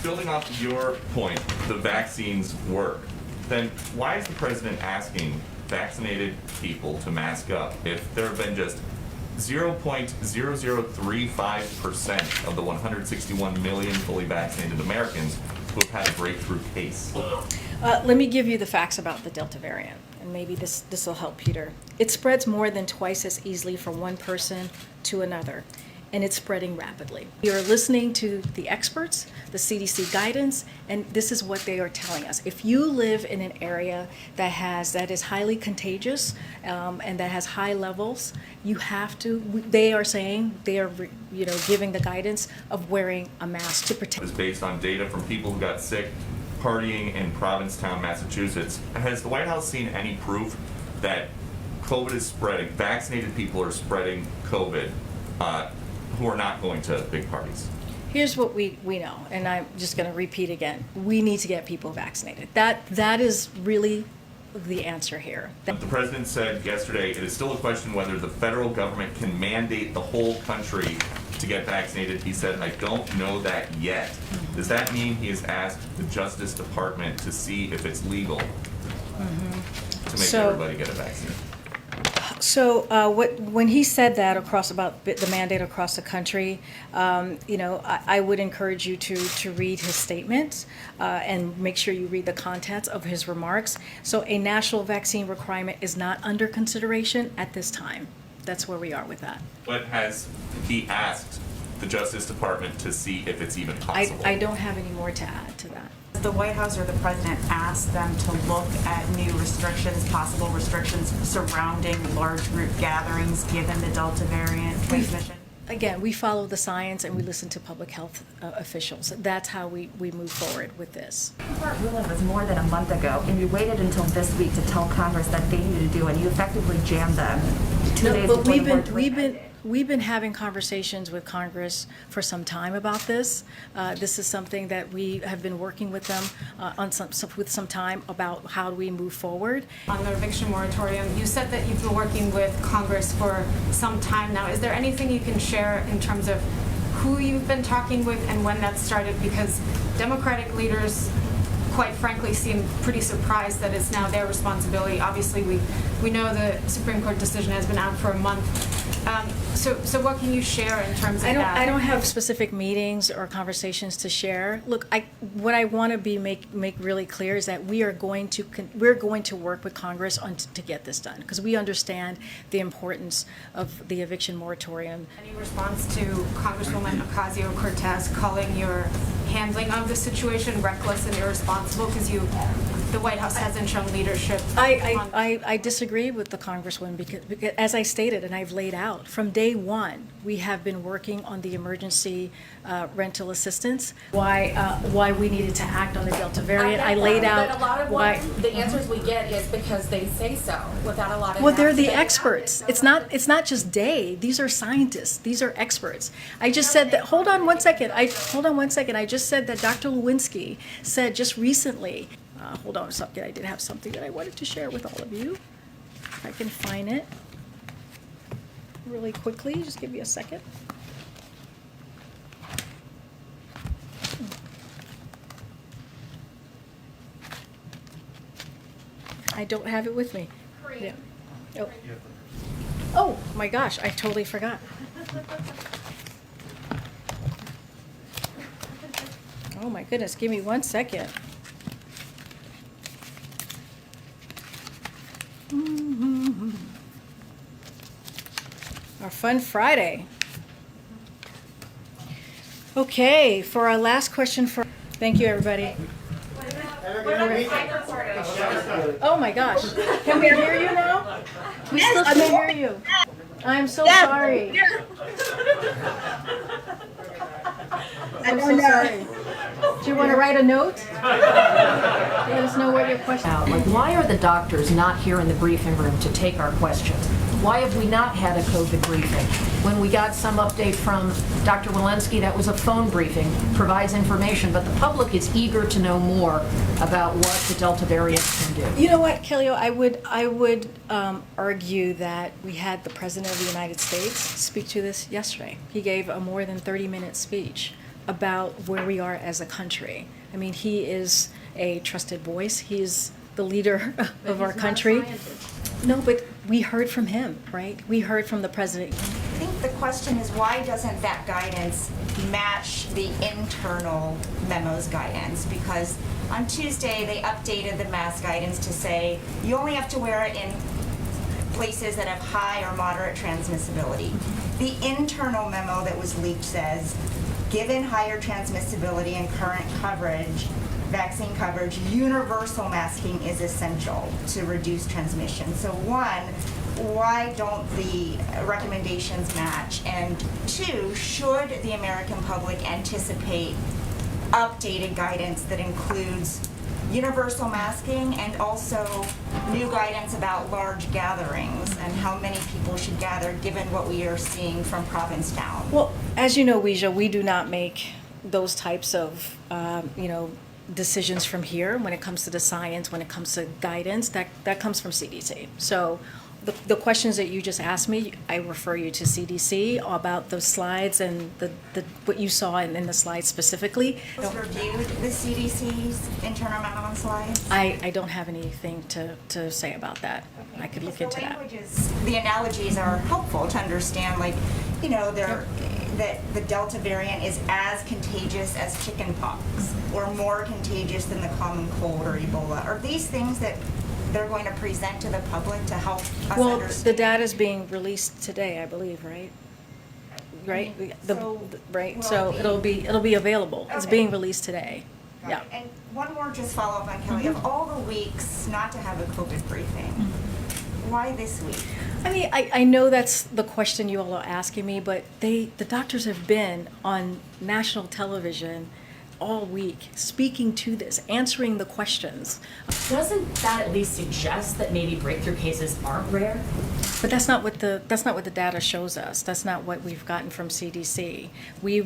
building off of your point, the vaccines work, then why is the president asking vaccinated people to mask up if there have been just 0.0035% of the 161 million fully vaccinated Americans who have had a breakthrough case? Let me give you the facts about the Delta variant, and maybe this will help Peter. It spreads more than twice as easily from one person to another, and it's spreading rapidly. We are listening to the experts, the CDC guidance, and this is what they are telling us. If you live in an area that is highly contagious and that has high levels, you have to. They are saying they are, giving the guidance of wearing a mask to protect. It's based on data from people who got sick partying in Provincetown, Massachusetts. Has the White House seen any proof that COVID is spreading? Vaccinated people are spreading COVID. Who are not going to big parties? Here's what we know, and I'm just going to repeat again. We need to get people vaccinated. That is really the answer here. The president said yesterday it is still a question whether the federal government can mandate the whole country to get vaccinated. He said, I don't know that yet. Does that mean he has asked the Justice Department to see if it's legal to make everybody get a vaccine? So when he said that about the mandate across the country, I would encourage you to read his statement and make sure you read the contents of his remarks. So a national vaccine requirement is not under consideration at this time. That's where we are with that. But has he asked the Justice Department to see if it's even possible? I don't have any more to add to that. The White House or the president asked them to look at new restrictions, possible restrictions surrounding large group gatherings given the Delta variant transmission? Again, we follow the science and we listen to public health officials. That's how we move forward with this. The court ruling was more than a month ago, and you waited until this week to tell Congress that they needed to do, and you effectively jammed them 2 days before the board. We've been having conversations with Congress for some time about this. This is something that we have been working with them with some time about how do we move forward. On the eviction moratorium, you said that you've been working with Congress for some time now. Is there anything you can share in terms of who you've been talking with and when that started? Because Democratic leaders, quite frankly, seem pretty surprised that it's now their responsibility. Obviously, we know the Supreme Court decision has been out for a month. So what can you share in terms of that? I don't have specific meetings or conversations to share. Look, what I want to make really clear is that we're going to work with Congress to get this done because we understand the importance of the eviction moratorium. Any response to Congresswoman Ocasio-Cortez calling your handling of the situation reckless and irresponsible because the White House hasn't shown leadership? I disagree with the Congresswoman because, as I stated and I've laid out, from day one, we have been working on the emergency rental assistance. Why we needed to act on the Delta variant. I laid out but a lot of why. The answers we get is because they say so, without a lot of. Well, they're the experts. It's not just they. These are scientists. These are experts. I just said that. Hold on one second. I just said that Dr. Lewinsky said just recently. Hold on a second. I did have something that I wanted to share with all of you. If I can find it really quickly. Just give me a second. I don't have it with me. Yeah. Oh my gosh, I totally forgot. Oh my goodness, give me 1 second. Our fun Friday. Okay, for our last question thank you everybody. Oh my gosh. Can we hear you now? We still can't hear you. I'm so sorry. I'm so sorry. Do you want to write a note? Let us know what your question is. Like, why are the doctors not here in the briefing room to take our questions? Why have we not had a COVID briefing? When we got some update from Dr. Walensky, that was a phone briefing, provides information, but the public is eager to know more about what the Delta variant can do. You know what, Kelly, I would argue that we had the President of the United States speak to this yesterday. He gave a more than 30-minute speech about where we are as a country. I mean, he is a trusted voice. He's the leader of our country. No, but we heard from him, right? We heard from the president. I think the question is, why doesn't that guidance match the internal memo's guidance? Because on Tuesday, they updated the mask guidance to say you only have to wear it in places that have high or moderate transmissibility. The internal memo that was leaked says, given higher transmissibility and current coverage, vaccine coverage, universal masking is essential to reduce transmission. So one, why don't the recommendations match? And two, should the American public anticipate updated guidance that includes universal masking and also new guidance about large gatherings and how many people should gather given what we are seeing from Provincetown? Well, as you know, Weijia, we do not make those types of, decisions from here when it comes to the science, when it comes to guidance. That comes from CDC. So the questions that you just asked me, I refer you to CDC about those slides and the what you saw in the slides specifically. Was reviewed the CDC's internal memo and slides? I don't have anything to say about that. I could look into that. The analogies are helpful to understand, like, that the Delta variant is as contagious as chickenpox or more contagious than the common cold or Ebola. Are these things that they're going to present to the public to help us Well, understand? the data is being released today, I believe, right? Right? Right, so it'll be available. It's Okay. being released today. Got Yeah. it. And one more just follow up on Kelly. Of all the weeks not to have a COVID briefing, why this week? I mean, I know that's the question you all are asking me, but the doctors have been on national television all week speaking to this, answering the questions. Doesn't that at least suggest that maybe breakthrough cases aren't rare? But that's not what the data shows us. That's not what we've gotten from CDC. We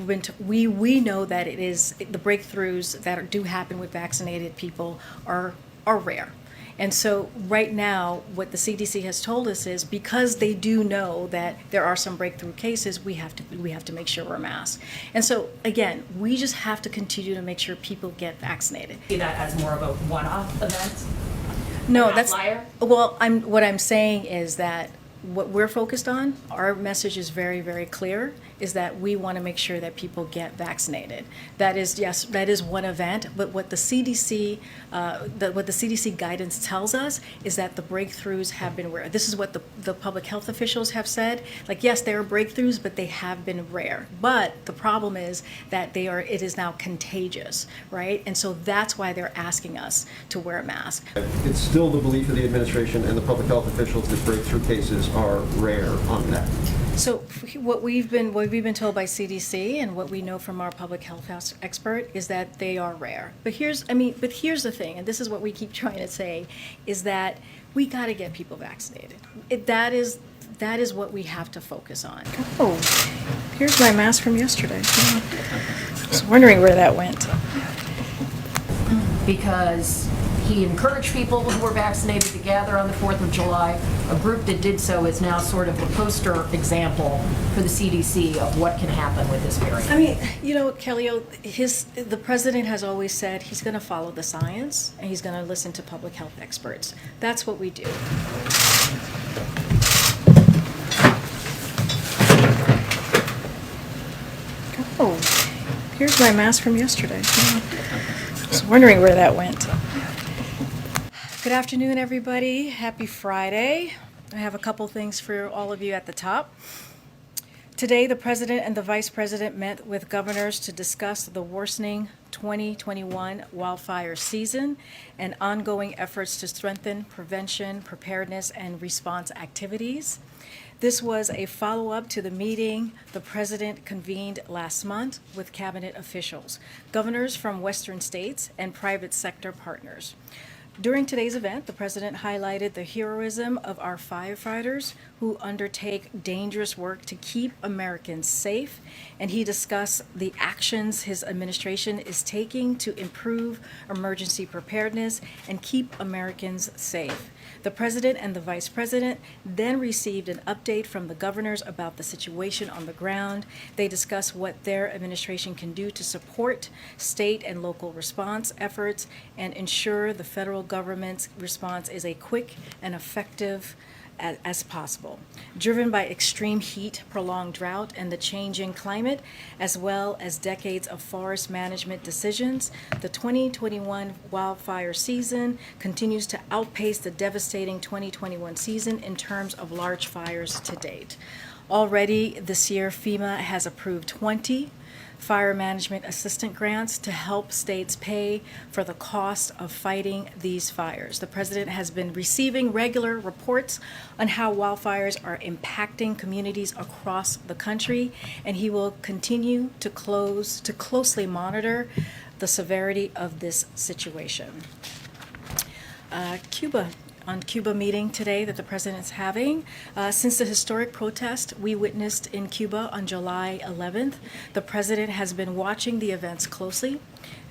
know that it is the breakthroughs that do happen with vaccinated people are rare. And so right now, what the CDC has told us is because they do know that there are some breakthrough cases, we have to make sure we're masked. And so again, we just have to continue to make sure people get vaccinated. See that as more of a one-off event? No, An that's outlier? well. What I'm saying is that what we're focused on, our message is very, very clear, is that we want to make sure that people get vaccinated. That is, yes, that is one event, but what the CDC guidance tells us is that the breakthroughs have been rare. This is what the public health officials have said. Like, yes, there are breakthroughs, but they have been rare. But the problem is that it is now contagious, right? And so that's why they're asking us to wear a mask. It's still the belief of the administration and the public health officials that breakthrough cases are rare on that. So what we've been told by CDC and what we know from our public health expert is that they are rare. But here's the thing, and this is what we keep trying to say, is that we got to get people vaccinated. That is what we have to focus on. Oh, here's my mask from yesterday. I was wondering where that went. Because he encouraged people who were vaccinated to gather on the 4th of July. A group that did so is now sort of a poster example for the CDC of what can happen with this variant. I mean, Kelly, the president has always said he's going to follow the science and he's going to listen to public health experts. That's what we do. Oh, here's my mask from yesterday. I was wondering where that went. Good afternoon, everybody. Happy Friday. I have a couple things for all of you at the top. Today, the President and the Vice President met with governors to discuss the worsening 2021 wildfire season and ongoing efforts to strengthen prevention, preparedness, and response activities. This was a follow-up to the meeting the President convened last month with cabinet officials, governors from Western states, and private sector partners. During today's event, the President highlighted the heroism of our firefighters who undertake dangerous work to keep Americans safe, and he discussed the actions his administration is taking to improve emergency preparedness and keep Americans safe. The president and the vice president then received an update from the governors about the situation on the ground. They discussed what their administration can do to support state and local response efforts and ensure the federal government's response is a quick and effective as possible. Driven by extreme heat, prolonged drought, and the changing climate, as well as decades of forest management decisions, the 2021 wildfire season continues to outpace the devastating 2021 season in terms of large fires to date. Already this year, FEMA has approved 20 fire management assistant grants to help states pay for the cost of fighting these fires. The president has been receiving regular reports on how wildfires are impacting communities across the country, and he will continue to closely monitor the severity of this situation. Cuba meeting today that the president's having. Since the historic protest we witnessed in Cuba on July 11th, the president has been watching the events closely.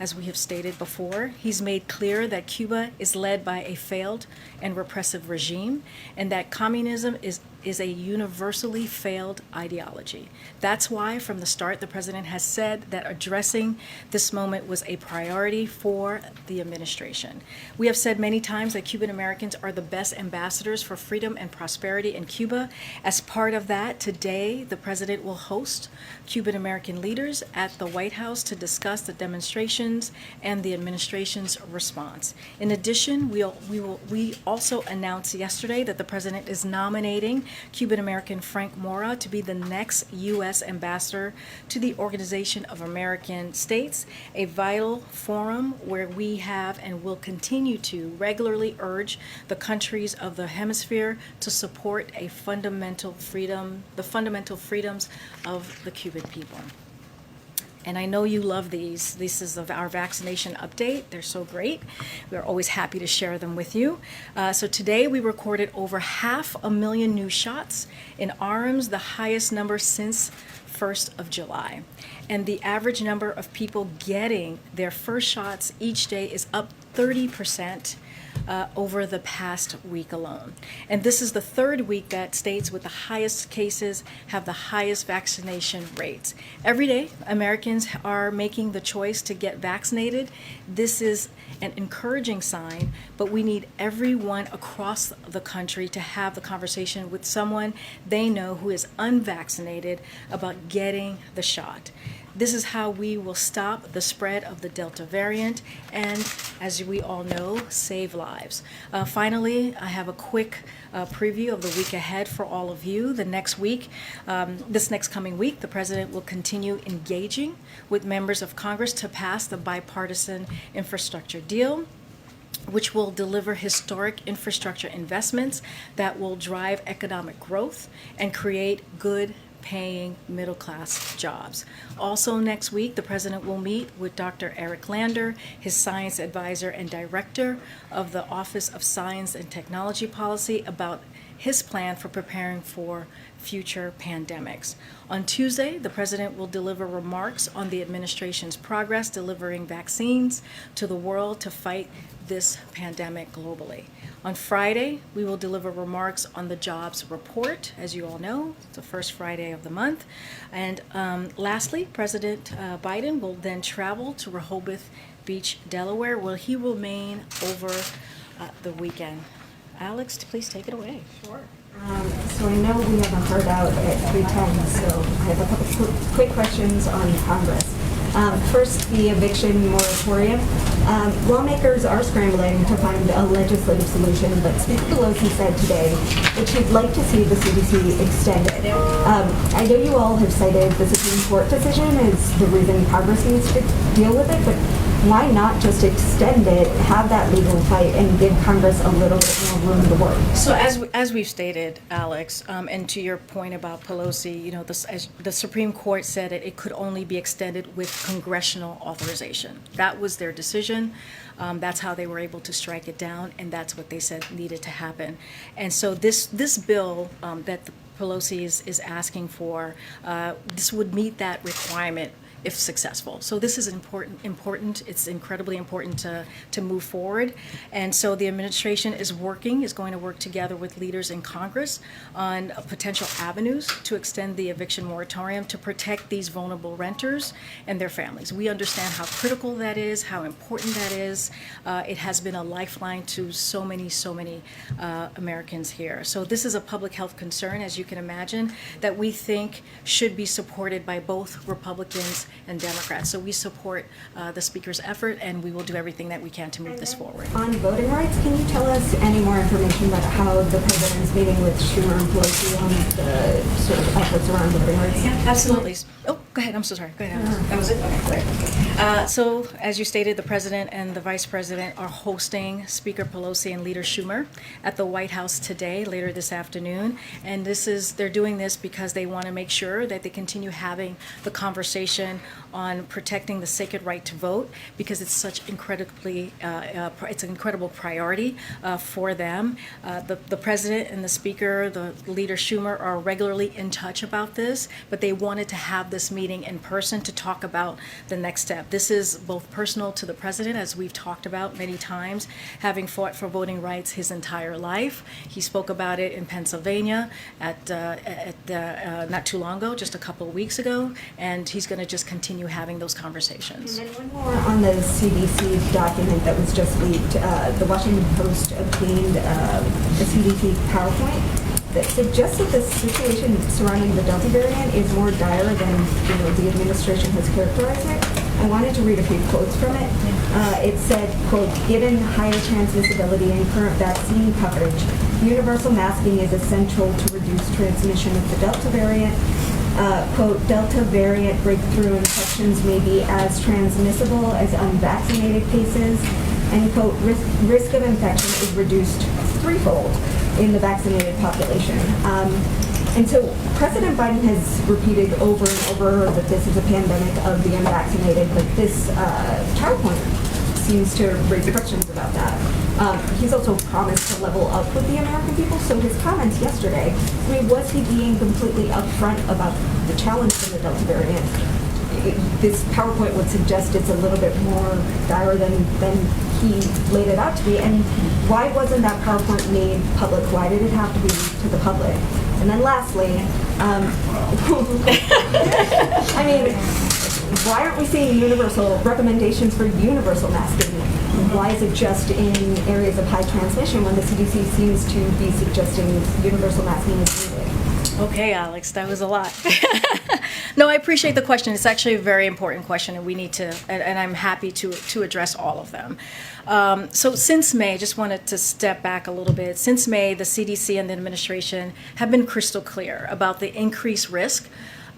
As we have stated before, he's made clear that Cuba is led by a failed and repressive regime, and that communism is a universally failed ideology. That's why, from the start, the president has said that addressing this moment was a priority for the administration. We have said many times that Cuban Americans are the best ambassadors for freedom and prosperity in Cuba. As part of that, today, the president will host Cuban American leaders at the White House to discuss the demonstrations and the administration's response. In addition, we also announced yesterday that the president is nominating Cuban American Frank Mora to be the next U.S. ambassador to the Organization of American States, a vital forum where we have and will continue to regularly urge the countries of the hemisphere to support the fundamental freedoms of the Cuban people. And I know you love these. This is our vaccination update. They're so great. We're always happy to share them with you. So today we recorded over 500,000 new shots in arms, the highest number since 1st of July. And the average number of people getting their first shots each day is up 30% over the past week alone. And this is the third week that states with the highest cases have the highest vaccination rates. Every day, Americans are making the choice to get vaccinated. This is an encouraging sign, but we need everyone across the country to have the conversation with someone they know who is unvaccinated about getting the shot. This is how we will stop the spread of the Delta variant and, as we all know, save lives. Finally, I have a quick preview of the week ahead for all of you. The next week, this next coming week, the president will continue engaging with members of Congress to pass the bipartisan infrastructure deal, which will deliver historic infrastructure investments that will drive economic growth and create good paying middle-class jobs. Also next week, the president will meet with Dr. Eric Lander, his science advisor and director of the Office of Science and Technology Policy, about his plan for preparing for future pandemics. On Tuesday, the president will deliver remarks on the administration's progress delivering vaccines to the world to fight this pandemic globally. On Friday, we will deliver remarks on the jobs report. As you all know, it's the first Friday of the month. And lastly, President Biden will then travel to Rehoboth Beach, Delaware, where he will remain over the weekend. Alex, please take it away. Sure. So I know we haven't heard out at 3:10, so I have a couple quick questions on Congress. First, the eviction moratorium. Lawmakers are scrambling to find a legislative solution, but Speaker Pelosi said today that she'd like to see the CDC extended. I know you all have cited the Supreme Court decision as the reason Congress needs to deal with it, but why not just extend it, have that legal fight, and give Congress a little bit more room to work? So as we've stated, Alex, and to your point about Pelosi, you know, the Supreme Court said it could only be extended with congressional authorization. That was their decision. That's how they were able to strike it down, and that's what they said needed to happen. And so this bill that Pelosi is asking for, this would meet that requirement if successful. So this is important. It's incredibly important to move forward. And so the administration is going to work together with leaders in Congress on potential avenues to extend the eviction moratorium to protect these vulnerable renters and their families. We understand how critical that is, how important that is. It has been a lifeline to so many Americans here. So this is a public health concern, as you can imagine, that we think should be supported by both Republicans and Democrats. So we support the Speaker's effort, and we will do everything that we can to move this forward. On voting rights, can you tell us any more information about how the president's meeting with Schumer and Pelosi on the sort of efforts around voting rights? Yeah, absolutely. Oh, go ahead. I'm so sorry. Go ahead. That was it? Okay. So, as you stated, the President and the Vice President are hosting Speaker Pelosi and Leader Schumer at the White House today, later this afternoon. And they're doing this because they want to make sure that they continue having the conversation on protecting the sacred right to vote, because it's such it's an incredible priority for them. The President and the Speaker, the Leader Schumer, are regularly in touch about this, but they wanted to have this meeting in person to talk about the next step. This is both personal to the President, as we've talked about many times, having fought for voting rights his entire life. He spoke about it in Pennsylvania not too long ago, just a couple of weeks ago, and he's going to just continue having those conversations. And then one more on the CDC document that was just leaked. The Washington Post obtained a CDC PowerPoint that suggests that the situation surrounding the Delta variant is more dire than the administration has characterized it. I wanted to read a few quotes from it. It said, quote, "Given higher transmissibility and current vaccine coverage, universal masking is essential to reduce transmission of the Delta variant. Quote, Delta variant breakthrough infections may be as transmissible as unvaccinated cases, and quote, risk of infection is reduced threefold in the vaccinated population." And so President Biden has repeated over and over that this is a pandemic of the unvaccinated, but this PowerPoint seems to raise questions about that. He's also promised to level up with the American people, so his comments yesterday, was he being completely upfront about the challenge from the Delta variant? This PowerPoint would suggest it's a little bit more dire than he laid it out to be. And why wasn't that PowerPoint made public? Why did it have to be to the public? And then lastly, I mean, why aren't we seeing universal recommendations for universal masking? Why is it just in areas of high transmission when the CDC seems to be suggesting universal masking is needed? Okay, Alex, that was a lot. No, I appreciate the question. It's actually a very important question, and we need to, and I'm happy to address all of them. So since May, just wanted to step back a little bit. Since May, the CDC and the administration have been crystal clear about the increased risk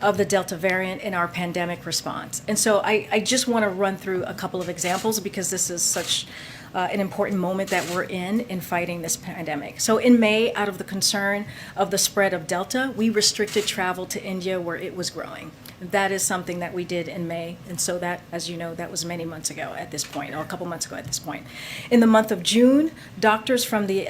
of the Delta variant in our pandemic response. And so I just want to run through a couple of examples, because this is such an important moment that we're in fighting this pandemic. So in May, out of the concern of the spread of Delta, we restricted travel to India where it was growing. That is something that we did in May. And so that, as you know, that was many months ago at this point, or a couple months ago at this point. In the month of June, doctors from the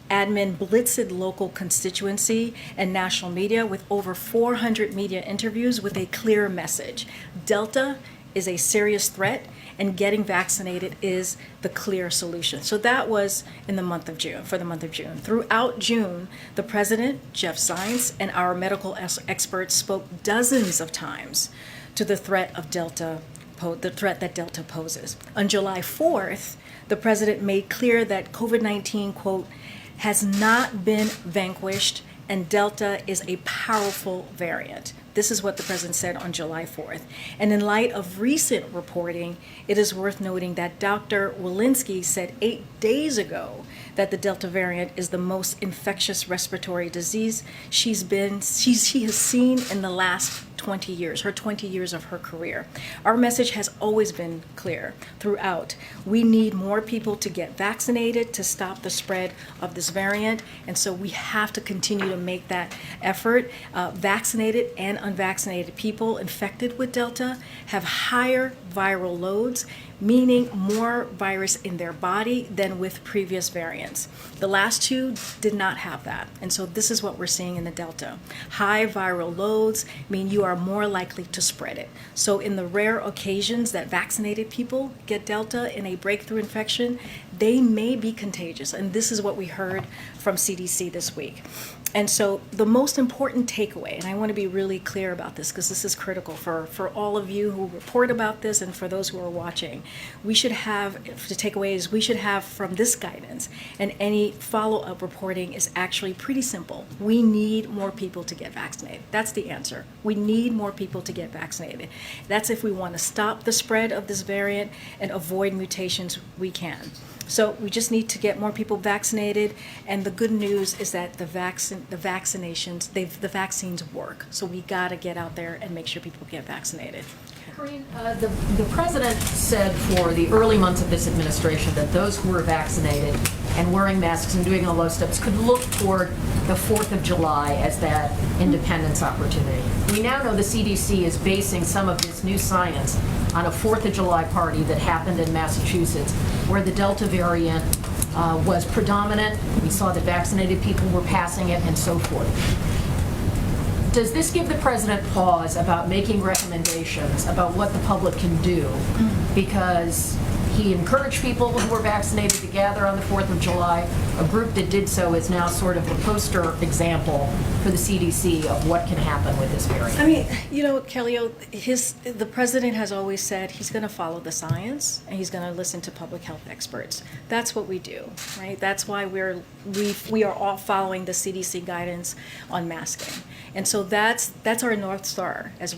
admin blitzed local constituency and national media with over 400 media interviews with a clear message. Delta is a serious threat, and getting vaccinated is the clear solution. So that was in the month of June, for the month of June. Throughout June, the President, Jeff Zients, and our medical experts spoke dozens of times to the threat of Delta, the threat that Delta poses. On July 4th, the President made clear that COVID-19, quote, has not been vanquished, and Delta is a powerful variant. This is what the President said on July 4th. And in light of recent reporting, it is worth noting that Dr. Walensky said 8 days ago that the Delta variant is the most infectious respiratory disease she has seen in the last 20 years, her 20 years of her career. Our message has always been clear throughout. We need more people to get vaccinated to stop the spread of this variant, and so we have to continue to make that effort. Vaccinated and unvaccinated people infected with Delta have higher viral loads, meaning more virus in their body than with previous variants. The last two did not have that. And so this is what we're seeing in the Delta. High viral loads mean you are more likely to spread it. So in the rare occasions that vaccinated people get Delta in a breakthrough infection, they may be contagious. And this is what we heard from CDC this week. And so the most important takeaway, and I want to be really clear about this because this is critical for all of you who report about this and for those who are watching, we should have, the takeaway is we should have from this guidance and any follow-up reporting is actually pretty simple. We need more people to get vaccinated. That's the answer. We need more people to get vaccinated. That's if we want to stop the spread of this variant and avoid mutations, we can. So we just need to get more people vaccinated, and the good news is that the vaccines work. So we got to get out there and make sure people get vaccinated. Karine, the president said for the early months of this administration that those who were vaccinated and wearing masks and doing all those steps could look toward the 4th of July as that independence opportunity. We now know the CDC is basing some of this new science on a 4th of July party that happened in Massachusetts where the Delta variant was predominant. We saw that vaccinated people were passing it and so forth. Does this give the president pause about making recommendations about what the public can do? Because he encouraged people who were vaccinated to gather on the 4th of July. A group that did so is now sort of the poster example for the CDC of what can happen with this variant. I mean, you know, Kelly, the president has always said he's going to follow the science and he's going to listen to public health experts. That's what we do, right? That's why we are all following the CDC guidance on masking. And so that's our North Star, as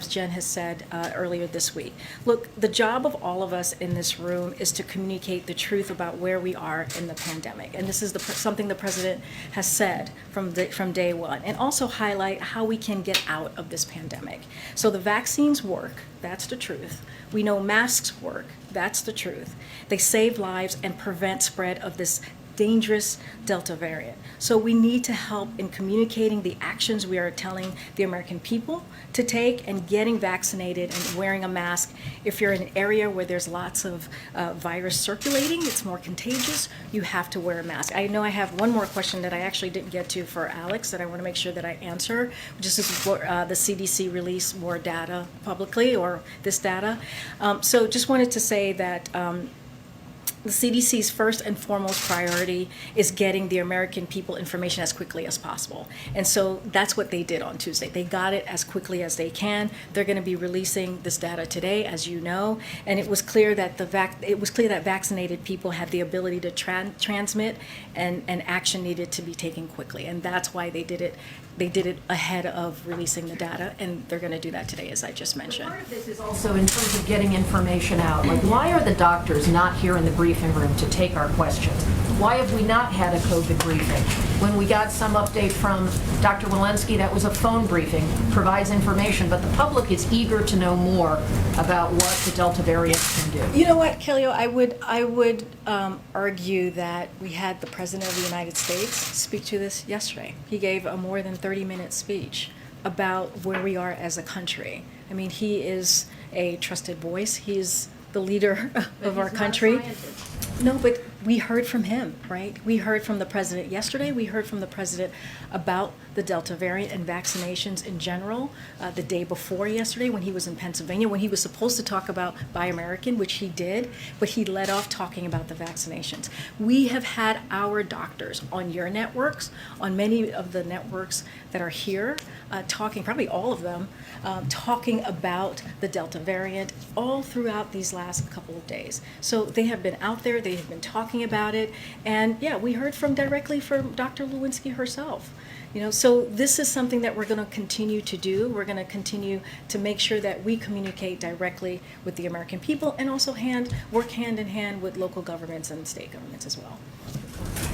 Jen has said earlier this week. Look, the job of all of us in this room is to communicate the truth about where we are in the pandemic. And this is something the president has said from day one, and also highlight how we can get out of this pandemic. So the vaccines work, that's the truth. We know masks work, that's the truth. They save lives and prevent spread of this dangerous Delta variant. So we need to help in communicating the actions we are telling the American people to take and getting vaccinated and wearing a mask. If you're in an area where there's lots of virus circulating, it's more contagious, you have to wear a mask. I know I have one more question that I actually didn't get to for Alex that I want to make sure that I answer, which is the CDC release more data publicly, or this data. So just wanted to say that the CDC's first and foremost priority is getting the American people information as quickly as possible. And so that's what they did on Tuesday. They got it as quickly as they can. They're going to be releasing this data today, as you know, and it was clear that vaccinated people had the ability to transmit, and action needed to be taken quickly. And that's why they did it. They did it ahead of releasing the data, and they're going to do that today, as I just mentioned. Part of this is also in terms of getting information out. Like, why are the doctors not here in the briefing room to take our questions? Why have we not had a COVID briefing? When we got some update from Dr. Walensky, that was a phone briefing, provides information, but the public is eager to know more about what the Delta variant can do. You know what, Kelly, I would argue that we had the President of the United States speak to this yesterday. He gave a more than 30-minute speech about where we are as a country. I mean, he is a trusted voice. He's the leader of our country. No, but we heard from him, right? We heard from the president yesterday. We heard from the president about the Delta variant and vaccinations in general the day before yesterday when he was in Pennsylvania, when he was supposed to talk about Buy American, which he did, but he led off talking about the vaccinations. We have had our doctors on your networks, on many of the networks that are here, talking, probably all of them, talking about the Delta variant all throughout these last couple of days. So they have been out there, they have been talking about it, and yeah, we heard directly from Dr. Lewinsky herself. You know, so this is something that we're going to continue to do. We're going to continue to make sure that we communicate directly with the American people, and also work hand in hand with local governments and state governments as well.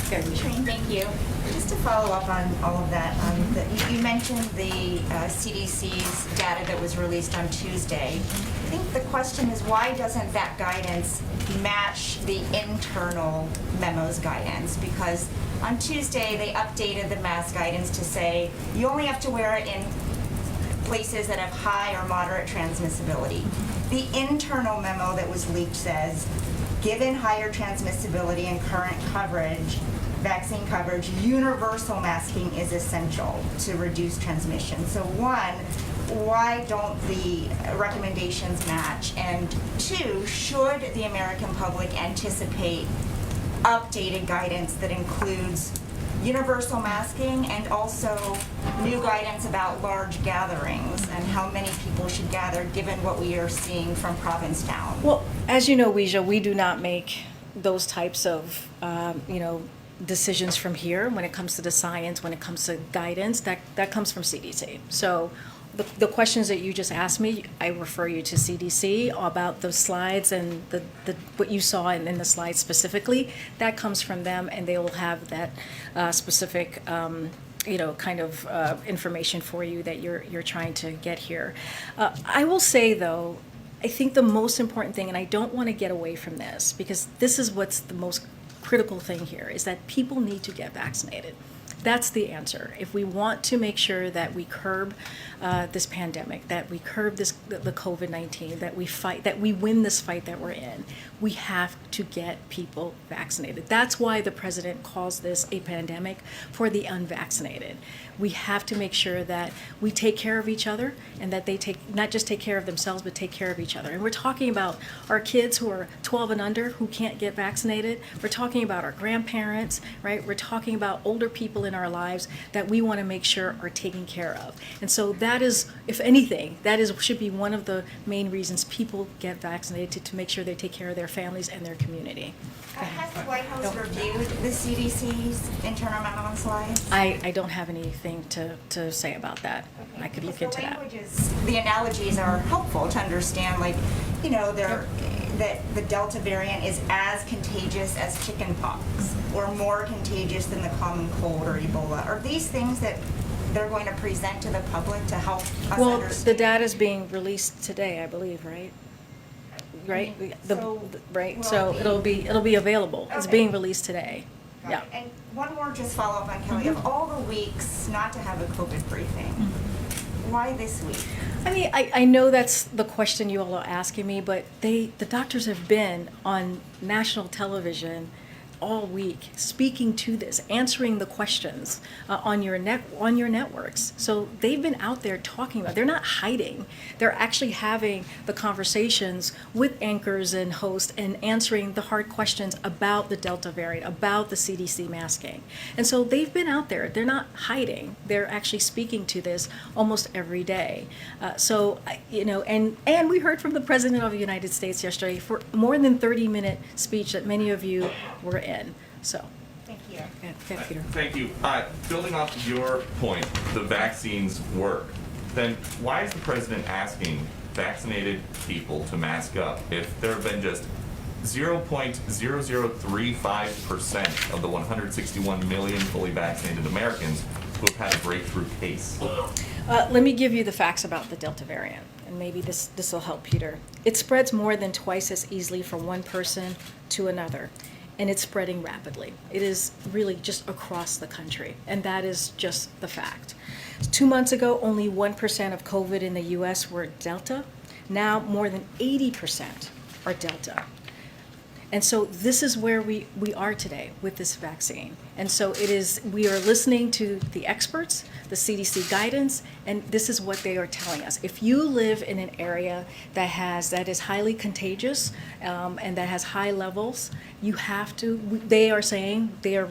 Karine, thank you. Just to follow up on all of that, you mentioned the CDC's data that was released on Tuesday. I think the question is, why doesn't that guidance match the internal memo's guidance? Because on Tuesday, they updated the mask guidance to say you only have to wear it in places that have high or moderate transmissibility. The internal memo that was leaked says, given higher transmissibility and current coverage, vaccine coverage, universal masking is essential to reduce transmission. So one, why don't the recommendations match? And two, should the American public anticipate updated guidance that includes universal masking and also new guidance about large gatherings and how many people should gather given what we are seeing from Provincetown? Well, as you know, Weijia, we do not make those types of, decisions from here when it comes to the science, when it comes to guidance, that comes from CDC. So the questions that you just asked me, I refer you to CDC about those slides and the what you saw in the slides specifically. That comes from them, and they will have that specific information for you that you're trying to get here. I will say though, I think the most important thing, and I don't want to get away from this because this is what's the most critical thing here, is that people need to get vaccinated. That's the answer. If we want to make sure that we curb this pandemic, that we curb the COVID-19, that we win this fight that we're in, we have to get people vaccinated. That's why the president calls this a pandemic for the unvaccinated. We have to make sure that we take care of each other and that they not just take care of themselves, but take care of each other. And we're talking about our kids who are 12 and under who can't get vaccinated. We're talking about our grandparents, right? We're talking about older people in our lives that we want to make sure are taken care of. And so that is, if anything, should be one of the main reasons people get vaccinated, to make sure they take care of their families and their community. Has the White House reviewed the CDC's internal memo and slides? I don't have anything to say about that. I could look into that. The analogies are helpful to understand, that the Delta variant is as contagious as chickenpox or more contagious than the common cold or Ebola. Are these things that they're going to present to the public to help us understand? Well, the data is being released today, I believe, right? Right? So it'll be available. It's Okay. being released today. Got Yeah. it. And one more just follow up on Kelly. Of all the weeks not to have a COVID briefing, why this week? I mean, I know that's the question you all are asking me, but the doctors have been on national television all week speaking to this, answering the questions on your networks. So they've been out there talking about. They're not hiding. They're actually having the conversations with anchors and hosts and answering the hard questions about the Delta variant, about the CDC masking. And so they've been out there. They're not hiding. They're actually speaking to this almost every day. And we heard from the President of the United States yesterday for more than 30-minute speech that many of you were in. So, Thank you. yeah, Peter. Thank you. Building off of your point, the vaccines work. Then why is the president asking vaccinated people to mask up if there have been just 0.0035% of the 161 million fully vaccinated Americans who have had a breakthrough case? Let me give you the facts about the Delta variant, and maybe this will help Peter. It spreads more than twice as easily from one person to another, and it's spreading rapidly. It is really just across the country, and that is just the fact. 2 months ago, only 1% of COVID in the U.S. were Delta. Now more than 80% are Delta. And so this is where we are today with this vaccine. And so we are listening to the experts, the CDC guidance, and this is what they are telling us. If you live in an area that is highly contagious and that has high levels, you have to, they are saying, they are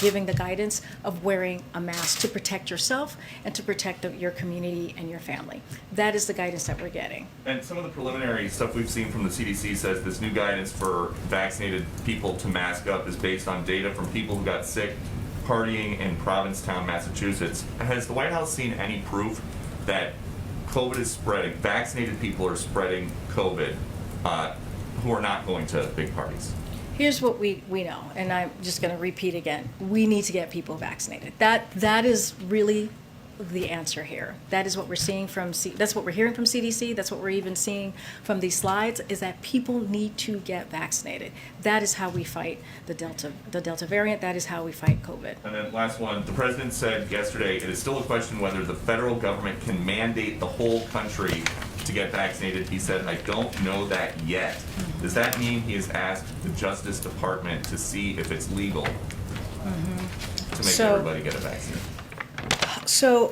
giving the guidance of wearing a mask to protect yourself and to protect your community and your family. That is the guidance that we're getting. And some of the preliminary stuff we've seen from the CDC says this new guidance for vaccinated people to mask up is based on data from people who got sick partying in Provincetown, Massachusetts. Has the White House seen any proof that COVID is spreading, vaccinated people are spreading COVID who are not going to big parties? Here's what we know, and I'm just going to repeat again. We need to get people vaccinated. That is really the answer here. That is what we're seeing that's what we're hearing from CDC. That's what we're even seeing from these slides, is that people need to get vaccinated. That is how we fight the Delta variant. That is how we fight COVID. And then last one, the president said yesterday it is still a question whether the federal government can mandate the whole country to get vaccinated, he said, I don't know that yet. Does that mean he has asked the Justice Department to see if it's legal to make So- everybody get a vaccine? So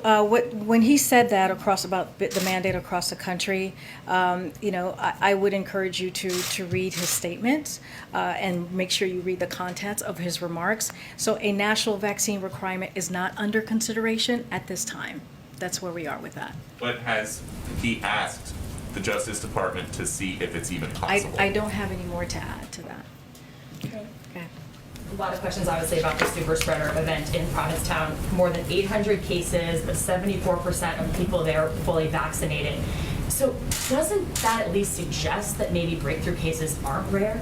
when he said that about the mandate across the country, I would encourage you to read his statements and make sure you read the contents of his remarks. So a national vaccine requirement is not under consideration at this time. That's where we are with that. But has he asked the Justice Department to see if it's even possible? I don't have any more to add to that. Okay. A lot of questions, obviously, about the super spreader event in Provincetown. More than 800 cases, but 74% of people there fully vaccinated. So doesn't that at least suggest that maybe breakthrough cases aren't rare?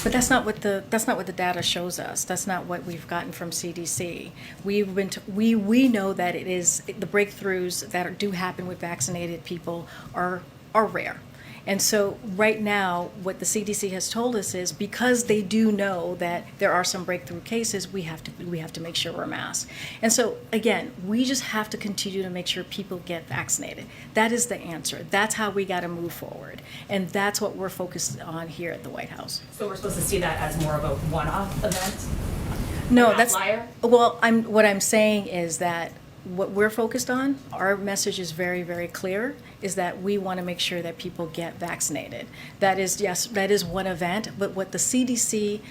But that's not what the data shows us. That's not what we've gotten from CDC. We know that it is the breakthroughs that do happen with vaccinated people are rare. And so right now, what the CDC has told us is because they do know that there are some breakthrough cases, we have to make sure we're masked. And so again, we just have to continue to make sure people get vaccinated. That is the answer. That's how we got to move forward. And that's what we're focused on here at the White House. So we're supposed to see that as more of a one-off event? No, An that's outlier? well. What I'm saying is that what we're focused on, our message is very, very clear, is that we want to make sure that people get vaccinated. That is, yes, that is one event, but what the CDC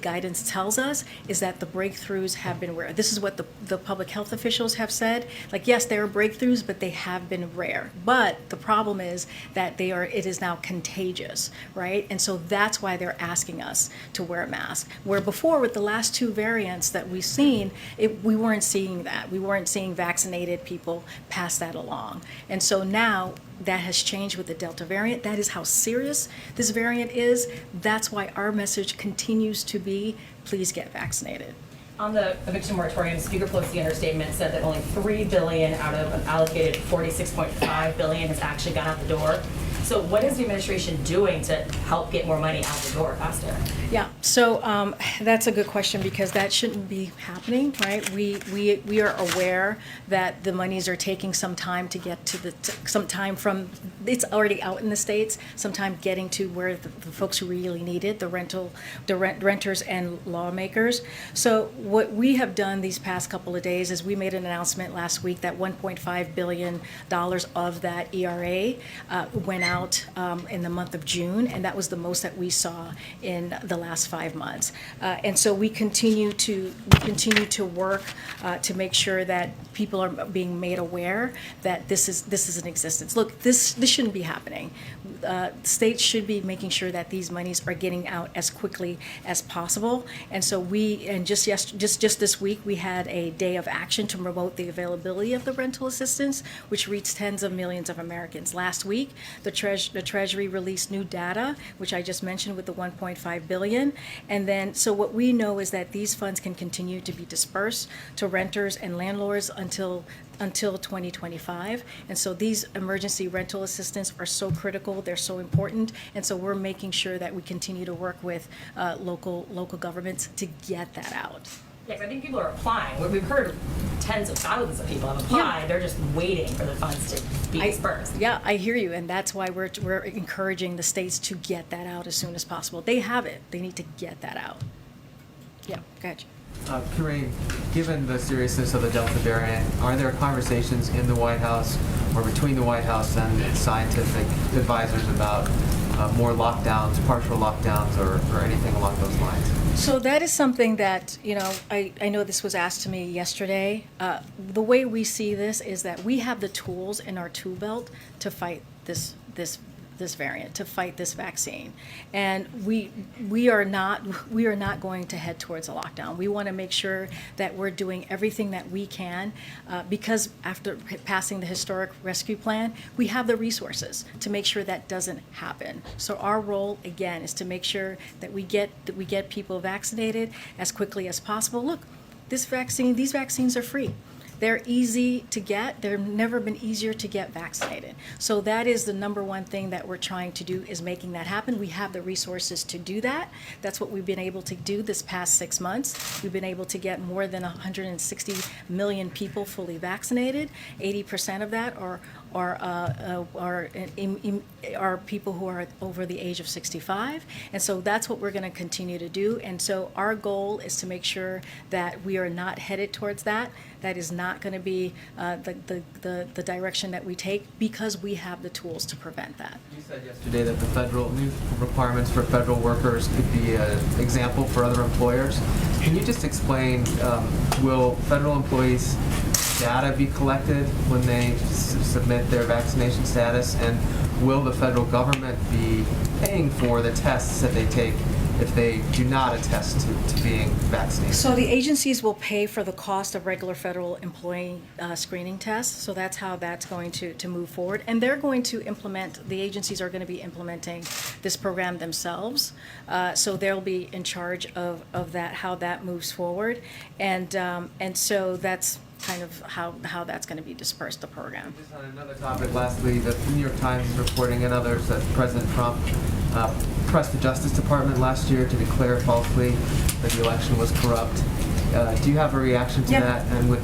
guidance tells us is that the breakthroughs have been rare. This is what the public health officials have said. Like, yes, there are breakthroughs, but they have been rare. But the problem is that it is now contagious, right? And so that's why they're asking us to wear a mask. Where before, with the last two variants that we've seen, we weren't seeing that. We weren't seeing vaccinated people pass that along. And so now that has changed with the Delta variant. That is how serious this variant is. That's why our message continues to be, please get vaccinated. On the eviction moratorium, Speaker Pelosi in her statement said that only $3 billion out of an allocated $46.5 billion has actually gone out the door. So what is the administration doing to help get more money out the door faster? Yeah, so that's a good question because that shouldn't be happening, right? We are aware that the monies are taking some time to get to some time from, it's already out in the States, some time getting to where the folks who really need it, the renters and lawmakers. So what we have done these past couple of days is we made an announcement last week that $1.5 billion of that ERA went out in the month of June, and that was the most that we saw in the last 5 months. And so we continue to work to make sure that people are being made aware that this is in existence. Look, this shouldn't be happening. States should be making sure that these monies are getting out as quickly as possible. And so just this week we had a day of action to promote the availability of the rental assistance, which reached tens of millions of Americans. Last week, the Treasury released new data, which I just mentioned with the $1.5 billion. And then, so what we know is that these funds can continue to be dispersed to renters and landlords until 2025. And so these emergency rental assistance are so critical, they're so important. And so we're making sure that we continue to work with local governments to get that out. Yes, I think people are applying. We've heard tens of thousands of people have applied. Yeah. They're just waiting for the funds to be dispersed. Yeah, I hear you, and that's why we're encouraging the states to get that out as soon as possible. They have it. They need to get that out. Yeah, gotcha. Karine, given the seriousness of the Delta variant, are there conversations in the White House or between the White House and its scientific advisors about more lockdowns, partial lockdowns, or anything along those lines? So that is something that, I know this was asked to me yesterday. The way we see this is that we have the tools in our tool belt to fight this variant, to fight this vaccine. And we are not going to head towards a lockdown. We want to make sure that we're doing everything that we can because after passing the historic rescue plan, we have the resources to make sure that doesn't happen. So our role, again, is to make sure that we get people vaccinated as quickly as possible. Look, these vaccines are free. They're easy to get. They've never been easier to get vaccinated. So that is the number one thing that we're trying to do, is making that happen. We have the resources to do that. That's what we've been able to do this past 6 months. We've been able to get more than 160 million people fully vaccinated. 80% of that are are people who are over the age of 65. And so that's what we're going to continue to do. And so our goal is to make sure that we are not headed towards that. That is not going to be the direction that we take, because we have the tools to prevent that. You said yesterday that the federal new requirements for federal workers could be an example for other employers. Can you just explain, will federal employees' data be collected when they submit their vaccination status, and will the federal government be paying for the tests that they take if they do not attest to being vaccinated? So the agencies will pay for the cost of regular federal employee screening tests. So that's how that's going to move forward. And they're going to implement, the agencies are going to be implementing this program themselves. So they'll be in charge of that, how that moves forward. And so that's kind of how that's going to be dispersed, the program. Just on another topic, lastly, the New York Times is reporting and others that President Trump pressed the Justice Department last year to declare falsely that the election was corrupt. Do you have a reaction to that? And would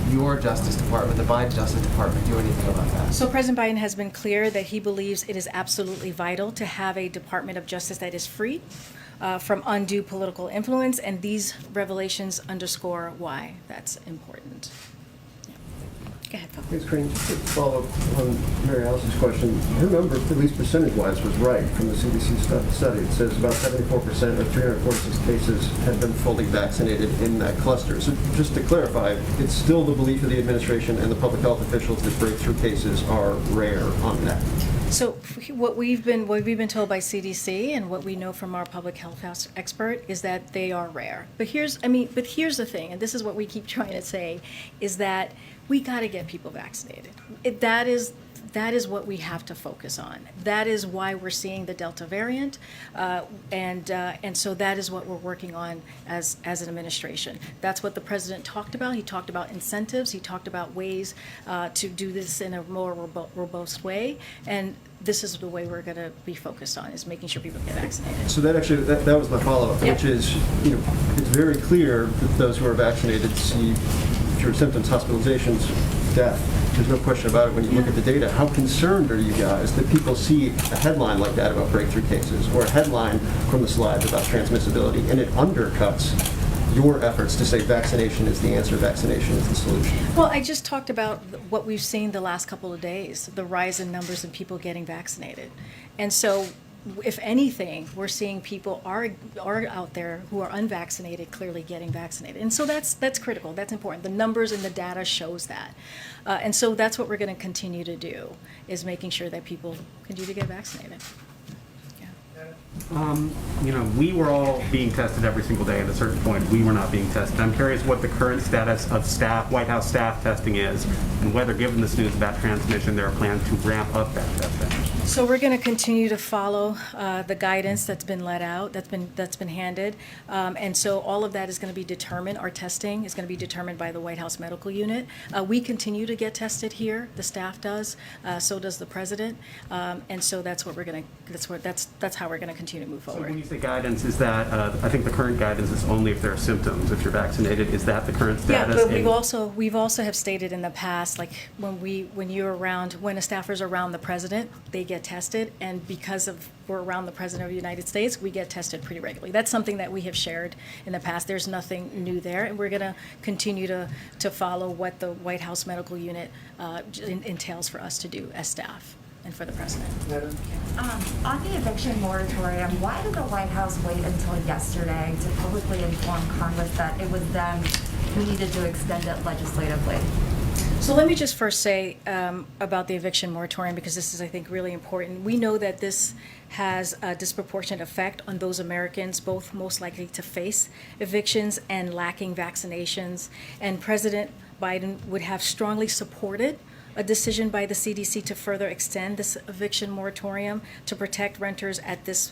your Justice Department, the Biden Justice Department, do anything about that? So President Biden has been clear that he believes it is absolutely vital to have a Department of Justice that is free from undue political influence, and these revelations underscore why that's important. Yeah. Go ahead, Phil. Thanks, Karine. Just to follow up on Mary Alice's question, her number, at least percentage-wise, was right from the CDC study. It says about 74% of 346 cases had been fully vaccinated in that cluster. So just to clarify, it's still the belief of the administration and the public health officials that breakthrough cases are rare on that. So what we've been told by CDC and what we know from our public health expert is that they are rare. But here's the thing, and this is what we keep trying to say, is that we got to get people vaccinated. That is what we have to focus on. That is why we're seeing the Delta variant, and so that is what we're working on as an administration. That's what the president talked about. He talked about incentives. He talked about ways to do this in a more robust way, and this is the way we're going to be focused on, is making sure people get vaccinated. So that actually, that was my follow-up, Yep. which is, it's very clear that those who are vaccinated see fewer symptoms, hospitalizations, death. There's no question about it when you look at the data. How concerned are you guys that people see a headline like that about breakthrough cases, or a headline from the slides about transmissibility, and it undercuts your efforts to say vaccination is the answer, vaccination is the solution? Well, I just talked about what we've seen the last couple of days, the rise in numbers of people getting vaccinated. And so, if anything, we're seeing people are out there who are unvaccinated clearly getting vaccinated. And so that's critical, that's important. The numbers and the data shows that. And so that's what we're going to continue to do, is making sure that people continue to get vaccinated. We were all being tested every single day. At a certain point, we were not being tested. I'm curious what the current status of White House staff testing is, and whether, given this news about transmission, there are plans to ramp up that testing. So we're going to continue to follow the guidance that's been let out, that's been handed, and so all of that is going to be determined. Our testing is going to be determined by the White House Medical Unit. We continue to get tested here. The staff does. So does the president, and so that's what we're going to. That's how we're going to continue to move So forward. when you say guidance, is that I think the current guidance is only if there are symptoms. If you're vaccinated, is that the current status? Yeah, but we've also have stated in the past, like when a staffer's around the president, they get tested, and because we're around the President of the United States, we get tested pretty regularly. That's something that we have shared in the past. There's nothing new there, and we're going to continue to follow what the White House Medical Unit entails for us to do as staff and for the president. On the eviction moratorium, why did the White House wait until yesterday to publicly inform Congress that it was them who needed to extend it legislatively? So let me just first say about the eviction moratorium, because this is, I think, really important. We know that this has a disproportionate effect on those Americans both most likely to face evictions and lacking vaccinations. And President Biden would have strongly supported a decision by the CDC to further extend this eviction moratorium to protect renters at this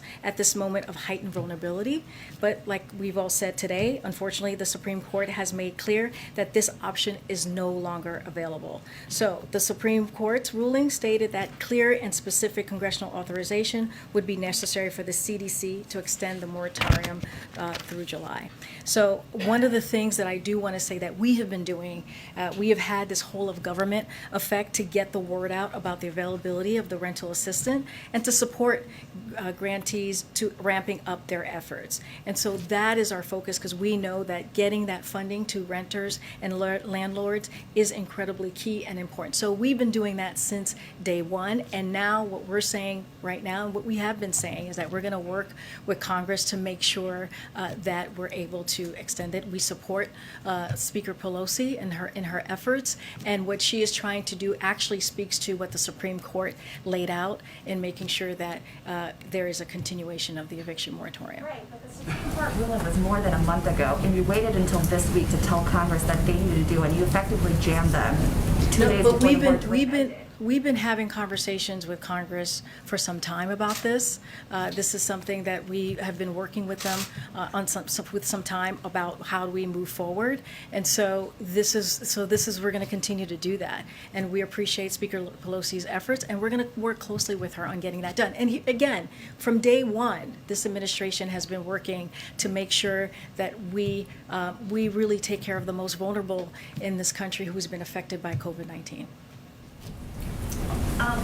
moment of heightened vulnerability. But like we've all said today, unfortunately, the Supreme Court has made clear that this option is no longer available. So the Supreme Court's ruling stated that clear and specific congressional authorization would be necessary for the CDC to extend the moratorium through July. So one of the things that I do want to say that we have been doing, we have had this whole of government effect effect to get the word out about the availability of the rental assistant and to support grantees to ramping up their efforts. And so that is our focus, because we know that getting that funding to renters and landlords is incredibly key and important. So we've been doing that since day one, and now what we're saying right now, and what we have been saying, is that we're going to work with Congress to make sure that we're able to extend it. We support Speaker Pelosi in her efforts, and what she is trying to do actually speaks to what the Supreme Court laid out in making sure that there is a continuation of the eviction moratorium. Right, but the Supreme Court ruling was more than a month ago, and you waited until this week to tell Congress that they needed to do, and you effectively jammed them 2 days But before the moratorium ended. we've been having conversations with Congress for some time about this. This is something that we have been working with them with some time about how do we move forward. And so we're going to continue to do that. And we appreciate Speaker Pelosi's efforts, and we're going to work closely with her on getting that done. And again, from day one, this administration has been working to make sure that we really take care of the most vulnerable in this country who's been affected by COVID-19.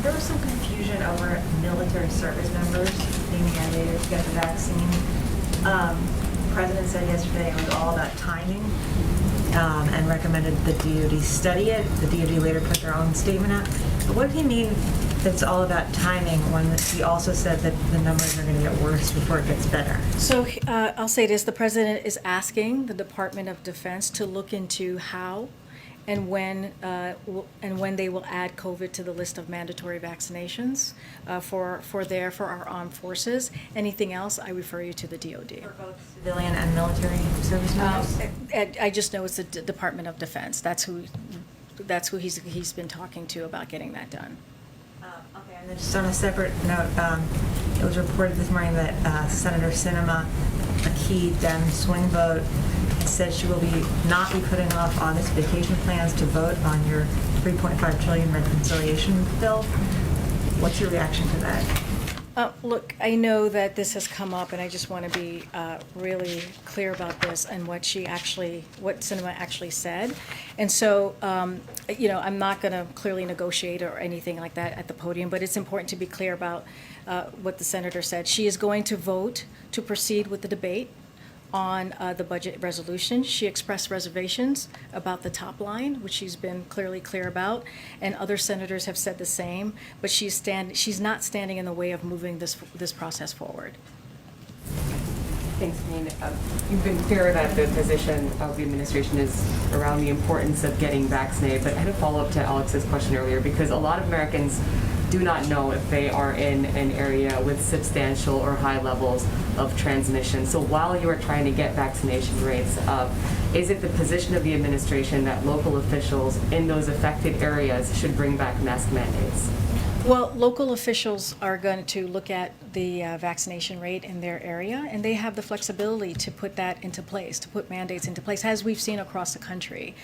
There was some confusion over military service members being mandated to get the vaccine. The President said yesterday it was all about timing and recommended the DoD study it. The DoD later put their own statement out. But what did he mean that it's all about timing when he also said that the numbers are going to get worse before it gets better? So I'll say this, the President is asking the Department of Defense to look into how and when they will add COVID to the list of mandatory vaccinations for our armed forces. Anything else, I refer you to the DoD. For both civilian and military service members? I just know it's the Department of Defense. That's who he's been talking to about getting that done. Okay, and then just on a separate note, it was reported this morning that Senator Sinema, a key Dem swing vote, said she will not be putting off August vacation plans to vote on your $3.5 trillion reconciliation bill. What's your reaction to that? Look, I know that this has come up, and I just want to be really clear about this and what Sinema actually said. And so, I'm not going to clearly negotiate or anything like that at the podium, but it's important to be clear about what the senator said. She is going to vote to proceed with the debate on the budget resolution. She expressed reservations about the top line, which she's been clearly clear about, and other senators have said the same, but she's not standing in the way of moving this process forward. Thanks, Karine. You've been clear that the position of the administration is around the importance of getting vaccinated, but I had a follow-up to Alex's question earlier, because a lot of Americans do not know if they are in an area with substantial or high levels of transmission. So while you are trying to get vaccination rates up, is it the position of the administration that local officials in those affected areas should bring back mask mandates? Well, local officials are going to look at the vaccination rate in their area, and they have the flexibility to put that into place, to put mandates into place, as we've seen across the country.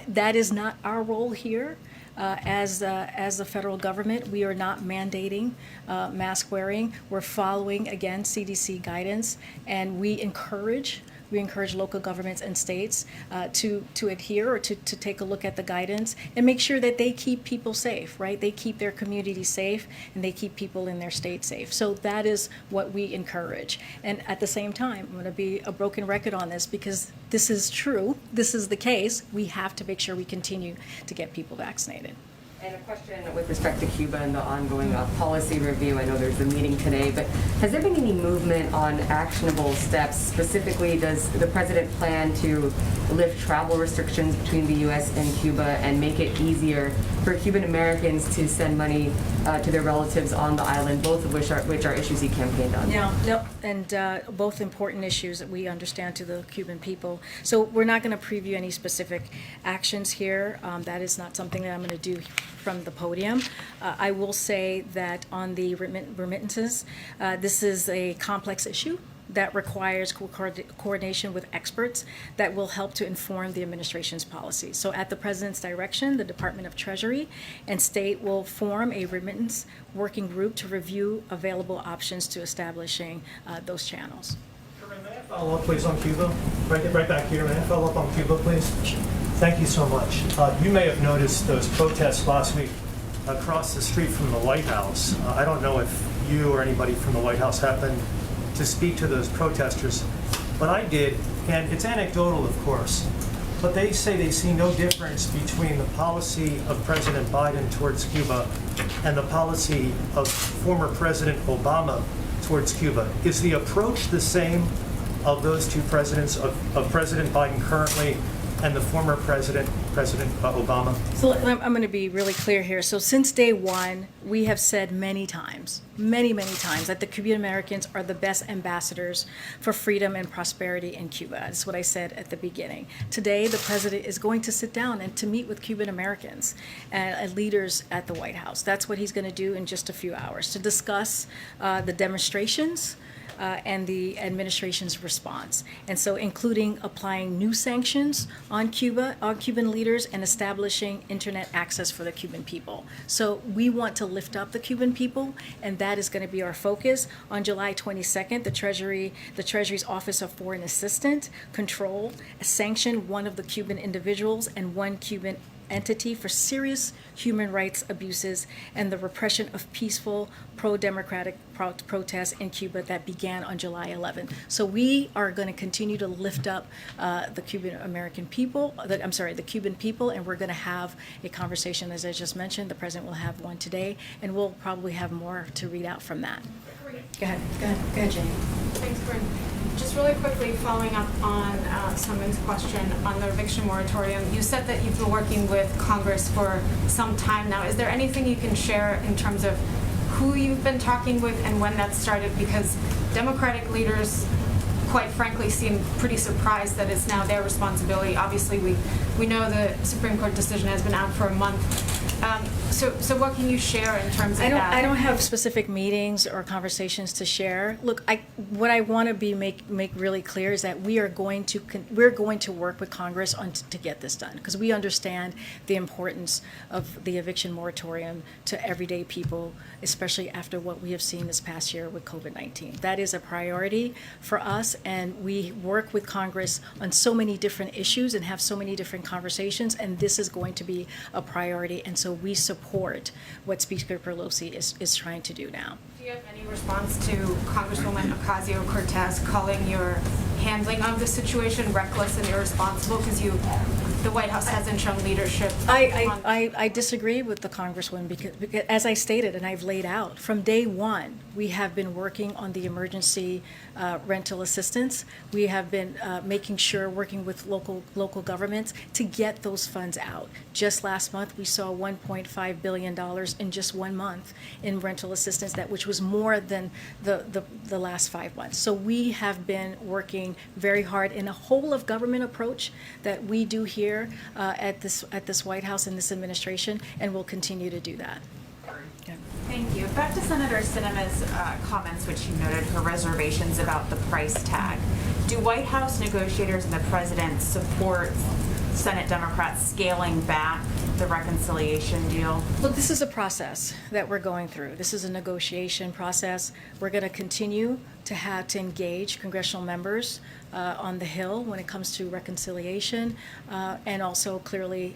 That is not our role here. As the federal government, we are not mandating mask wearing. We're following, again, CDC guidance, and we encourage local governments and states to adhere or to take a look at the guidance and make sure that they keep people safe, right? They keep their community safe and they keep people in their state safe. So that is what we encourage. And at the same time, I'm going to be a broken record on this because this is true. This is the case. We have to make sure we continue to get people vaccinated. And a question with respect to Cuba and the ongoing policy review. I know there's a meeting today, but has there been any movement on actionable steps? Specifically, does the president plan to lift travel restrictions between the U.S. and Cuba and make it easier for Cuban Americans to send money to their relatives on the island, both of which are issues he campaigned on? No, and both important issues that we understand to the Cuban people. So we're not going to preview any specific actions here. That is not something that I'm going to do from the podium. I will say that on the remittances, this is a complex issue that requires coordination with experts that will help to inform the administration's policies. So at the President's direction, the Department of Treasury and State will form a remittance working group to review available options to establishing those channels. May I follow up, please, on Cuba? Right back here. May I follow up on Cuba, please? Thank you so much. You may have noticed those protests last week across the street from the White House. I don't know if you or anybody from the White House happened to speak to those protesters, but I did, and it's anecdotal, of course, but they say they see no difference between the policy of President Biden towards Cuba and the policy of former President Obama towards Cuba. Is the approach the same of those two presidents, of President Biden currently and the former President Obama? So I'm going to be really clear here. So since day one, we have said many times, many times, that the Cuban Americans are the best ambassadors for freedom and prosperity in Cuba. That's what I said at the beginning. Today, the president is going to sit down and to meet with Cuban Americans and leaders at the White House. That's what he's going to do in just a few hours, to discuss the demonstrations and the administration's response. And so including applying new sanctions on Cuba, on Cuban leaders, and establishing internet access for the Cuban people. So we want to lift up the Cuban people, and that is going to be our focus. On July 22nd, the Treasury's Office of Foreign Assistant Control sanctioned one of the Cuban individuals and one Cuban entity for serious human rights abuses and the repression of peaceful pro-democratic protests in Cuba that began on July 11th. So we are going to continue to lift up the Cuban people, and we're going to have a conversation, as I just mentioned. The president will have one today, and we'll probably have more to read out from that. Go ahead, Jenny. Thanks, Corinne. Just really quickly, following up on Summon's question on the eviction moratorium, you said that you've been working with Congress for some time now. Is there anything you can share in terms of who you've been talking with and when that started? Because Democratic leaders, quite frankly, seem pretty surprised that it's now their responsibility. Obviously, we know the Supreme Court decision has been out for a month. So what can you share in terms of that? I don't have specific meetings or conversations to share. Look, what I want to make really clear is that we're going to work with Congress to get this done, because we understand the importance of the eviction moratorium to everyday people, especially after what we have seen this past year with COVID-19. That is a priority for us, and we work with Congress on so many different issues and have so many different conversations, and this is going to be a priority, and so we support what Speaker Pelosi is trying to do now. Do you have any response to Congresswoman Ocasio-Cortez calling your handling of the situation reckless and irresponsible? Because the White House hasn't shown leadership. I disagree with the Congresswoman because, as I stated and I've laid out, from day one, we have been working on the emergency rental assistance. We have been making sure, working with local governments to get those funds out. Just last month, we saw $1.5 billion in just 1 month in rental assistance, which was more than the last 5 months. So we have been working very hard in a whole of government approach that we do here at this White House and this administration, and we'll continue to do that. Thank you. Back to Senator Sinema's comments, which you noted her reservations about the price tag. Do White House negotiators and the president support Senate Democrats scaling back the reconciliation deal? Look, this is a process that we're going through. This is a negotiation process. We're going to continue to engage congressional members on the Hill when it comes to reconciliation, and also clearly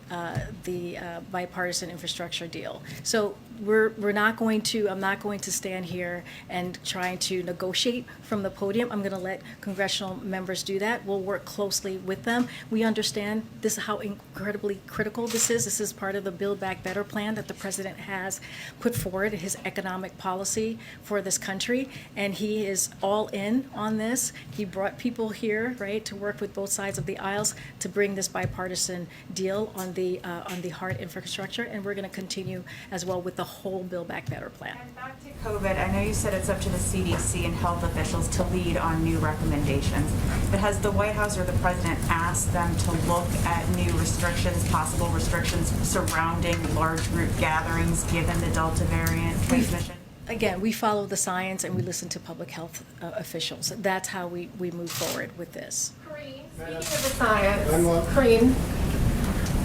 the bipartisan infrastructure deal. So I'm not going to stand here and try to negotiate from the podium. I'm going to let congressional members do that. We'll work closely with them. We understand this how incredibly critical this is. This is part of the Build Back Better plan that the president has put forward, his economic policy for this country, and he is all in on this. He brought people here, right, to work with both sides of the aisles to bring this bipartisan deal on the hard infrastructure, and we're going to continue as well with the whole Build Back Better plan. And back to COVID, I know you said it's up to the CDC and health officials to lead on new recommendations, but has the White House or the president asked them to look at new restrictions, possible restrictions surrounding large group gatherings given the Delta variant transmission? Again, we follow the science and we listen to public health officials. That's how we move forward with this. Speaking of the science, Karine.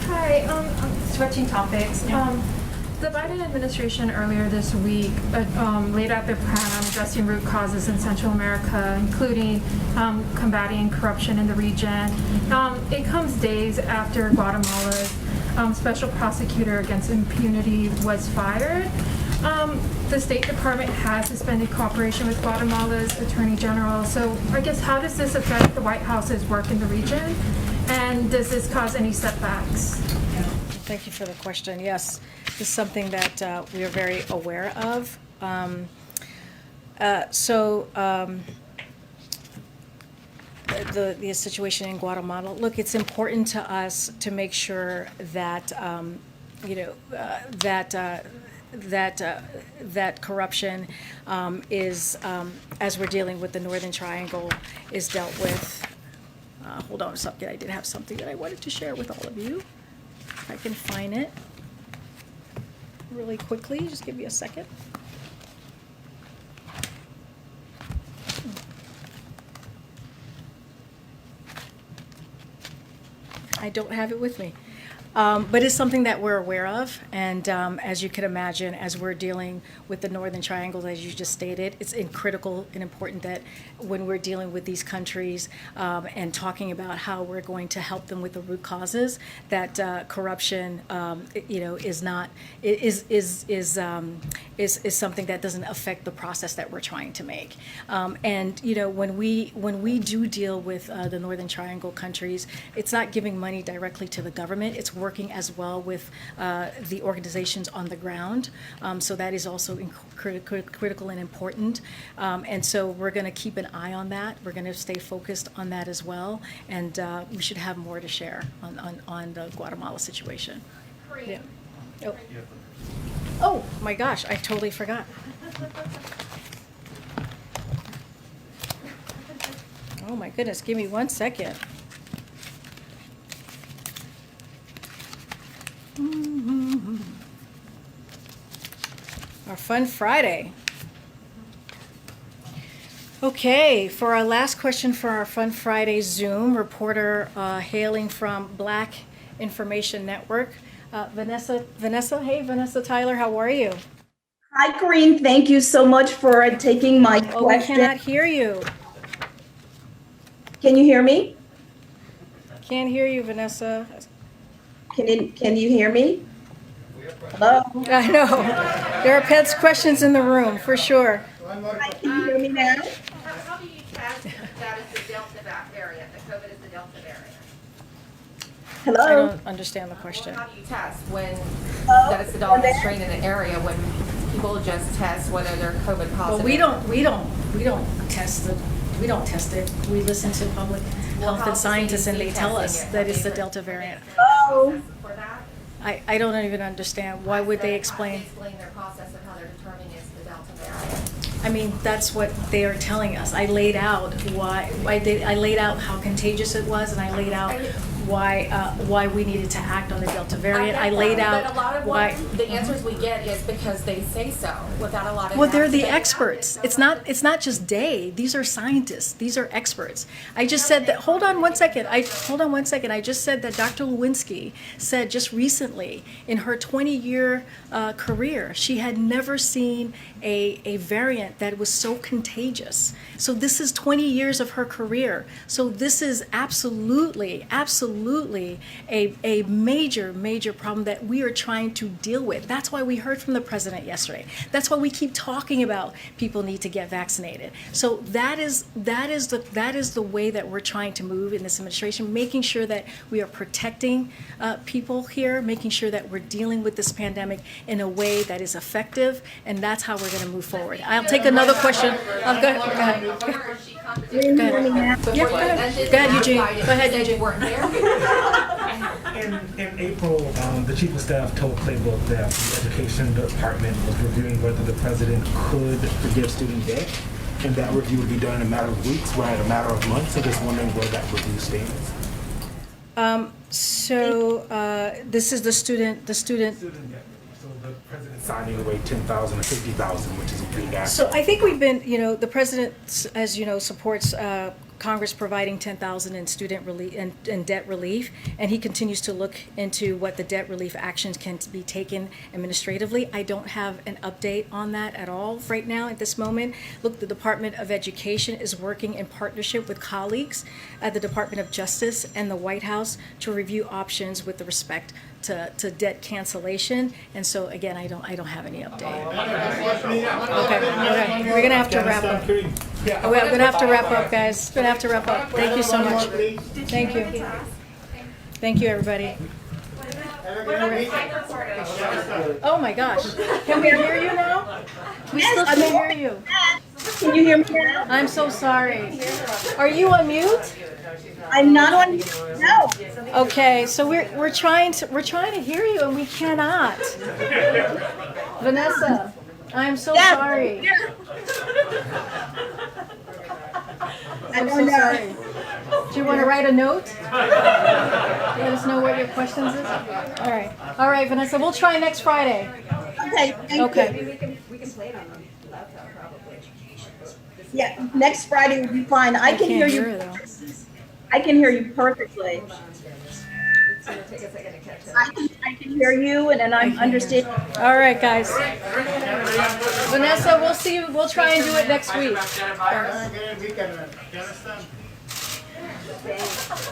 Hi, switching topics. The Biden administration earlier this week laid out their plan on addressing root causes in Central America, including combating corruption in the region. It comes days after Guatemala's special prosecutor against impunity was fired. The State Department has suspended cooperation with Guatemala's Attorney General. So I guess how does this affect the White House's work in the region? And does this cause any setbacks? Thank you for the question. Yes, this is something that we are very aware of. The situation in Guatemala. Look, it's important to us to make sure that that corruption is, as we're dealing with the Northern Triangle, is dealt with. Hold on a second. I did have something that I wanted to share with all of you. If I can find it really quickly, just give me a second. I don't have it with me. But it's something that we're aware of, and as you can imagine, as we're dealing with the Northern Triangle, as you just stated, it's critical and important that when we're dealing with these countries and talking about how we're going to help them with the root causes, that corruption, is something that doesn't affect the process that we're trying to make. And when we do deal with the Northern Triangle countries, it's not giving money directly to the government. It's working as well with the organizations on the ground. So that is also critical and important. And so we're going to keep an eye on that. We're going to stay focused on that as well. And we should have more to share on the Guatemala situation. Yeah. Oh my gosh, I totally forgot. Oh my goodness, give me 1 second. Our Fun Friday. Okay, for our last question for our Fun Friday Zoom, reporter hailing from Black Information Network, Vanessa. Hey, Vanessa Tyler, how are you? Hi, Karine. Thank you so much for taking my question. Oh, we cannot hear you. Can you hear me? Can't hear you, Vanessa. Can you hear me? Hello? I know. There are pets questions in the room, for sure. Hi, can you hear me now? How do you test that is the Delta variant, that COVID is the Delta variant? Hello? I don't understand the question. How do you test when that is the Delta strain in an area when people just test whether they're COVID positive? Well, we don't test it. We listen to public health and scientists, and they tell us that it's the Delta variant. Hello? I don't even understand. Why would they explain? Explain their process of how they're determining it's the Delta variant. I mean, that's what they are telling us. I laid out I laid out how contagious it was, and I laid out why we needed to act on the Delta variant. I laid out but a lot of why. The answers we get is because they say so, without a lot of. Well, they're the experts. It's not just they. These are scientists. These are experts. I just said that. Hold on one second. I just said that Dr. Lewinsky said just recently in her 20-year career she had never seen a variant that was so contagious. So this is 20 years of her career. So this is absolutely a major problem that we are trying to deal with. That's why we heard from the president yesterday. That's why we keep talking about people need to get vaccinated. So that is the way that we're trying to move in this administration, making sure that we are protecting people here, making sure that we're dealing with this pandemic in a way that is effective, and that's how we're going to move forward. I'll take another question. Go ahead. Go ahead, Eugene. Go ahead, Eugene. In April, the chief of staff told Playbook that the education department was reviewing whether the president could forgive student debt, and that review would be done in a matter of weeks, we're at a matter of months. So just wondering where that review stands. This is the student. So the president signing away 10,000 or 50,000, which is a big ask. So I think we've been, the president, as you know, supports Congress providing $10,000 in student relief and debt relief, and he continues to look into what the debt relief actions can be taken administratively. I don't have an update on that at all right now at this moment. Look, the Department of Education is working in partnership with colleagues at the Department of Justice and the White House to review options with respect to debt cancellation. And so again, I don't have any update. Okay. We're gonna have to wrap up. We're gonna have to wrap up, guys. We're gonna have to wrap up. Thank you so much. Thank you. Thank you, everybody. Oh my gosh. Can we hear you now? We still can't hear you. Can you hear me now? I'm so sorry. Are you on mute? I'm not on mute. No. Okay, so we're trying to hear you and we cannot. Vanessa, I'm so sorry. I'm so sorry. Do you want to write a note? Let us know what your questions is. All right. All right, Vanessa, we'll try next Friday. Okay. Okay. We can play it on the laptop probably. Yeah, next Friday will be fine. I can hear you. Though. I can hear you perfectly. I can hear you, and then I'm understanding. All right, guys. Vanessa, we'll see you. We'll try and do it next week. Thanks.